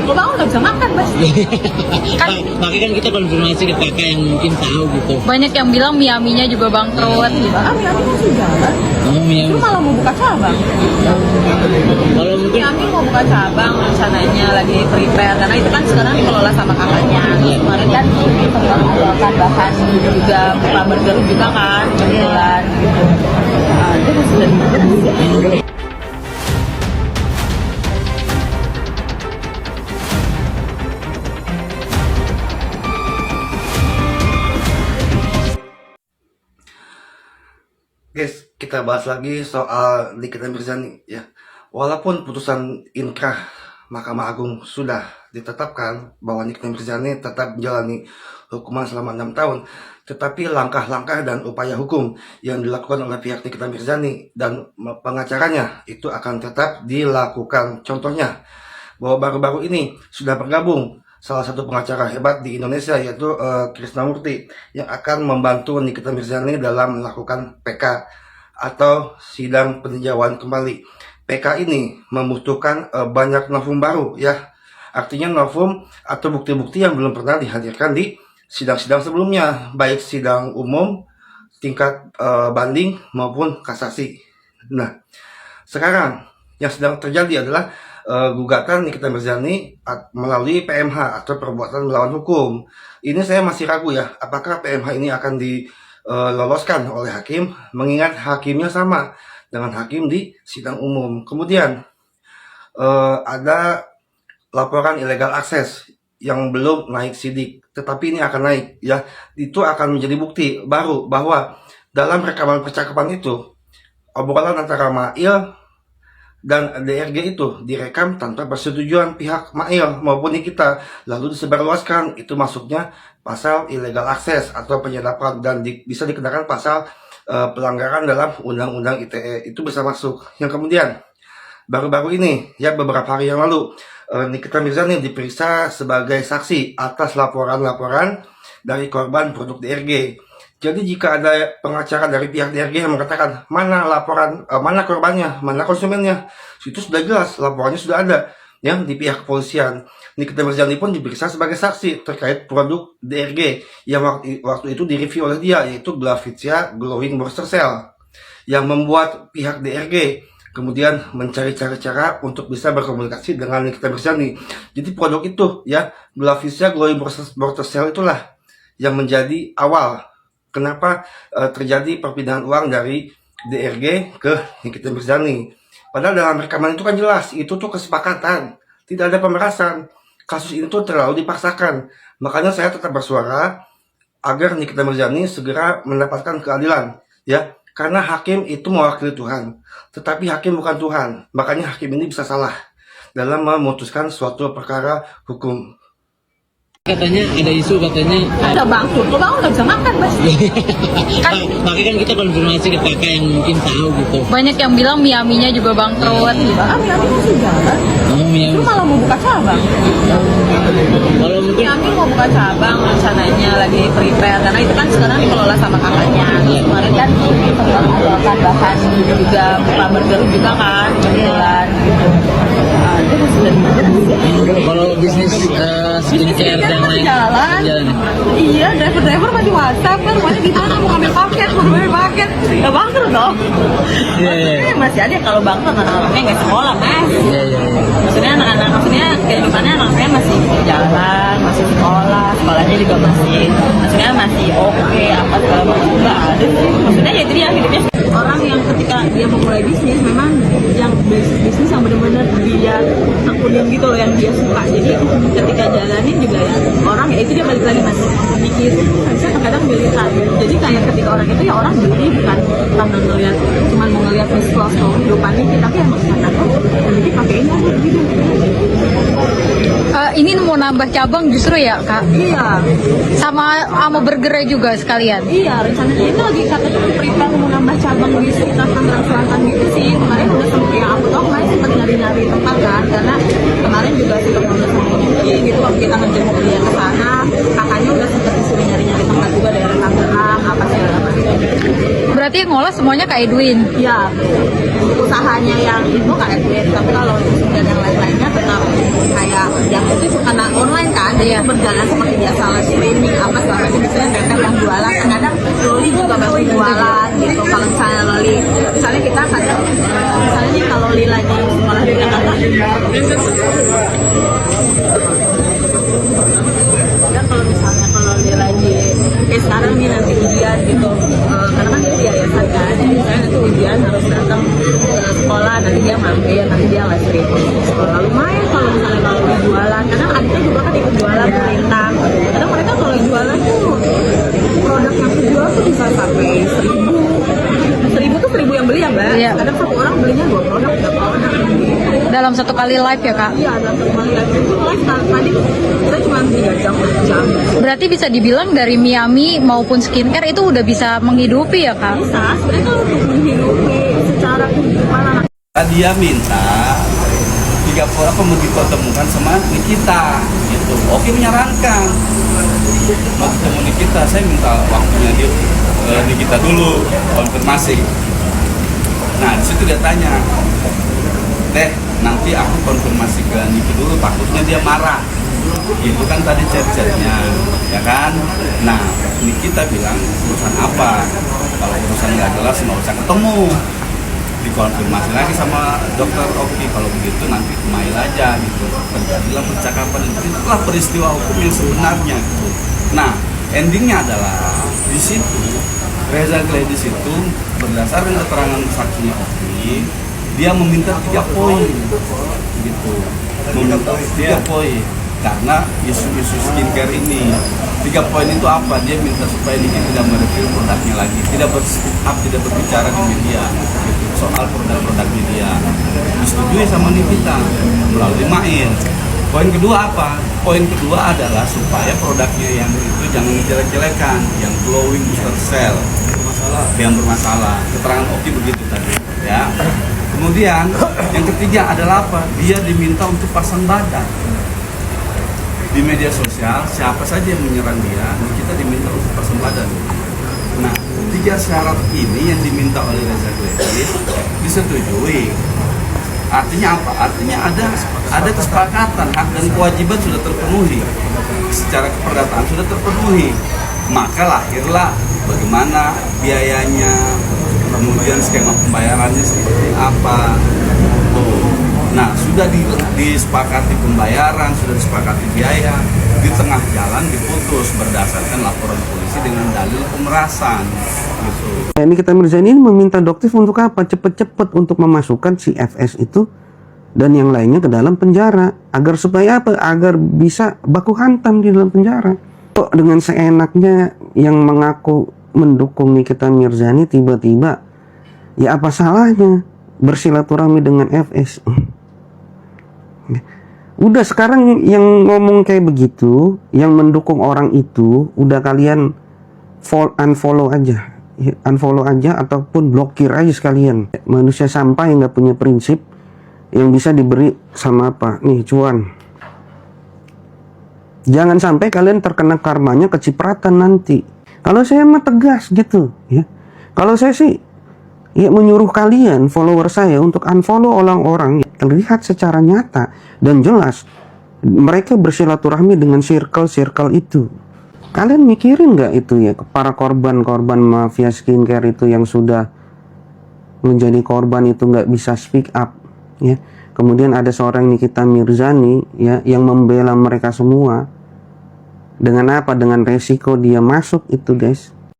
Gue bangun nggak bisa makan, Bas. Kan makanya kan kita konfirmasi ke kakak yang mungkin tahu gitu. Banyak yang bilang Miaminya juga bangkrut gitu. Miami masih jalan. Oh, Miami. Itu malah mau buka cabang. Kalau mungkin Miami mau buka cabang rencananya lagi prepare karena itu kan sekarang dikelola sama kakaknya. Kemarin kan sempat menjualkan bahan juga buka burger juga kan kebetulan gitu. Itu masih dari Guys, kita bahas lagi soal Nikita Mirzani ya. Walaupun putusan inkrah Mahkamah Agung sudah ditetapkan bahwa Nikita Mirzani tetap menjalani hukuman selama 6 tahun, tetapi langkah-langkah dan upaya hukum yang dilakukan oleh pihak Nikita Mirzani dan pengacaranya itu akan tetap dilakukan. Contohnya, bahwa baru-baru ini sudah bergabung salah satu pengacara hebat di Indonesia yaitu Krisnamurti yang akan membantu Nikita Mirzani dalam melakukan PK atau sidang peninjauan kembali. PK ini membutuhkan banyak novum baru ya. Artinya novum atau bukti-bukti yang belum pernah dihadirkan di sidang-sidang sebelumnya, baik sidang umum, tingkat banding maupun kasasi. Nah, sekarang yang sedang terjadi adalah gugatan Nikita Mirzani melalui PMH atau perbuatan melawan hukum. Ini saya masih ragu ya, apakah PMH ini akan diloloskan oleh hakim, mengingat hakimnya sama dengan hakim di sidang umum. Kemudian ada laporan illegal access yang belum naik sidik, tetapi ini akan naik ya. Itu akan menjadi bukti baru bahwa dalam rekaman percakapan itu obrolan antara Mail dan DRG itu direkam tanpa persetujuan pihak Mail maupun Nikita, lalu disebarluaskan. Itu masuknya pasal illegal access atau penyadapan dan bisa dikenakan pasal pelanggaran dalam Undang-Undang ITE. Itu bisa masuk. Yang kemudian baru-baru ini ya, beberapa hari yang lalu Nikita Mirzani diperiksa sebagai saksi atas laporan-laporan dari korban produk DRG. Jadi jika ada pengacara dari pihak DRG yang mengatakan mana laporan, mana korbannya, mana konsumennya, itu sudah jelas, laporannya sudah ada yang di pihak kepolisian. Nikita Mirzani pun diperiksa sebagai saksi terkait produk DRG yang waktu itu direview oleh dia, yaitu Glavizia Glowing Booster Cell, yang membuat pihak DRG kemudian mencari cara-cara untuk bisa berkomunikasi dengan Nikita Mirzani. Jadi produk itu ya, Glavizia Glowing Booster Cell itulah yang menjadi awal kenapa terjadi perpindahan uang dari DRG ke Nikita Mirzani. Padahal dalam rekaman itu kan jelas, itu tuh kesepakatan, tidak ada pemerasan. Kasus ini tuh terlalu dipaksakan. Makanya saya tetap bersuara agar Nikita Mirzani segera mendapatkan keadilan, ya. Karena hakim itu mewakili Tuhan, tetapi hakim bukan Tuhan. Makanya hakim ini bisa salah dalam memutuskan suatu perkara hukum. katanya ada isu katanya ada bangkrut, gue bangun nggak bisa makan, Bas. kan makanya kan kita konfirmasi ke kakak yang mungkin tahu gitu. Banyak yang bilang Miaminya juga bangkrut gitu. Miami masih jalan. Oh, Miami. Itu malah mau buka cabang. Kalau mungkin Miami mau buka cabang rencananya lagi prepare karena itu kan sekarang dikelola sama kakaknya. Kemarin kan sempat menjualkan bahan juga buka burger juga kan kebetulan gitu. Itu masih dari kalau bisnis skincare yang lain jalan. Iya, driver masih WhatsApp kan, rumahnya di mana mau ambil paket, ya bangkrut dong. Iya. Masih ada kalau bangkrut anak-anaknya nggak sekolah, Mas. Iya. Maksudnya anak-anak, maksudnya kehidupannya anak-anaknya masih jalan, masih sekolahnya juga maksudnya masih oke, apa segala macam nggak ada sih. Maksudnya ya jadi ya hidupnya orang yang ketika dia memulai bisnis memang yang bisnis yang benar-benar dia tekunin gitu loh, yang dia suka. Jadi ketika jalanin juga ya orang ya itu dia balik lagi masih mikir bisa kadang militan. Jadi kayak ketika orang itu ya orang beli bukan karena ngeliat cuma mau ngeliat visual kehidupannya kita, tapi emang karena jadi pakein aja gitu. Ini mau nambah cabang justru ya Kak? Iya. Sama burgernya juga sekalian? Iya, rencananya itu lagi katanya prepare mau nambah cabang di sekitar Tangerang Selatan gitu sih. Kemarin udah sempat yang aku tahu kemarin sempat nyari-nyari tempat kan, karena kemarin juga sempat ngobrol sama Yuki gitu waktu kita ngejemput dia ke sana. Kakaknya udah sempat disuruh nyari-nyari tempat juga daerah Tangerang apa segala macam. Berarti berarti yang ngolah semuanya Kak Edwin. Ya, usahanya yang itu Kak Edwin, tapi kalau kemudian yang lain-lainnya tetap kayak yang itu karena online kan, jadi itu berjalan seperti biasa live streaming apa segala macam. Misalnya mereka yang jualan, kadang Loli juga bantu jualan gitu. Kalau misalnya Loli, misalnya kita kadang misalnya nih kalau Loli lagi sekolah di Jakarta, dan kalau misalnya kalau dia lagi kayak sekarang nih nanti ujian gitu, karena kan dia di yayasan kan, jadi misalnya nanti ujian harus datang ke sekolah, nanti dia mampir, nanti dia live streaming di sekolah. Lumayan kalau misalnya kalau dia jualan, karena adiknya juga kan ikut jualan perintah, karena mereka kalau jualan tuh produk yang dijual tuh bisa sampai 1000 tuh 1000 yang beli ya Mbak. Iya. Kadang satu orang belinya 2 produk, 3 produk gitu. Dalam satu kali live ya Kak. Iya, dalam satu kali live itu live tadi kita cuma 3 jam, 4 jam. Berarti bisa dibilang dari Miami maupun skincare itu udah bisa menghidupi ya Kak. Bisa, sebenarnya kalau untuk menghidupi secara kehidupan anak Dia minta 30 apa mau dipertemukan sama Nikita gitu. Oke menyarankan mau ketemu Nikita, saya minta waktunya dia Nikita dulu konfirmasi. Nah di situ dia tanya, Teh nanti aku konfirmasi ke Niki dulu, takutnya dia marah. Itu kan tadi chat-chatnya, ya kan? Nah Nikita bilang urusan apa? Kalau urusan nggak jelas nggak usah ketemu. Dikonfirmasi lagi sama dokter Oki, kalau begitu nanti mail aja gitu. Terjadilah percakapan, itulah peristiwa hukum yang sebenarnya gitu. Nah endingnya adalah di situ Reza Gladys itu berdasarkan keterangan saksinya Oki, dia meminta 3 poin gitu, meminta 3 poin karena isu-isu skincare ini. 3 poin itu apa? Dia minta supaya Niki tidak mereview produknya lagi, tidak berspeak up, tidak berbicara di media gitu, soal produk-produk media. Disetujui sama Nikita melalui mail. Poin kedua apa? Poin kedua adalah supaya produknya yang itu jangan dijelek-jelekan, yang glowing booster cell yang bermasalah. Keterangan Oki begitu tadi, ya. Kemudian yang ketiga adalah apa? Dia diminta untuk pasang badan di media sosial. Siapa saja yang menyerang dia, kita diminta untuk pasang badan. Nah, 3 syarat ini yang diminta oleh Reza Gladys disetujui. Artinya apa? Artinya ada kesepakatan, hak dan kewajiban sudah terpenuhi, secara keperdataan sudah terpenuhi. Maka lahirlah bagaimana biayanya, kemudian skema pembayarannya seperti apa. Nah, sudah disepakati pembayaran, sudah disepakati biaya, di tengah jalan diputus berdasarkan laporan polisi dengan dalil pemerasan. Gitu. Nikita Mirzani ini meminta Doktif untuk apa? Cepet-cepet untuk memasukkan si FS itu dan yang lainnya ke dalam penjara. Agar supaya apa? Agar bisa baku hantam di dalam penjara. Kok dengan seenaknya yang mengaku mendukung Nikita Mirzani tiba-tiba, ya apa salahnya bersilaturahmi dengan FS? Udah sekarang yang ngomong kayak begitu, yang mendukung orang itu, udah kalian unfollow aja. Unfollow aja ataupun blokir aja sekalian. Manusia sampah yang gak punya prinsip, yang bisa diberi sama apa? Nih cuan. Jangan sampai kalian terkena karmanya kecipratan nanti. Kalau saya mah tegas gitu ya. Kalau saya sih ya menyuruh kalian follower saya untuk unfollow orang-orang yang terlihat secara nyata dan jelas mereka bersilaturahmi dengan circle-circle itu. Kalian mikirin nggak itu ya, para korban-korban mafia skincare itu yang sudah menjadi korban itu nggak bisa speak up ya. Kemudian ada seorang Nikita Mirzani ya yang membela mereka semua. Dengan apa? Dengan resiko dia masuk itu guys.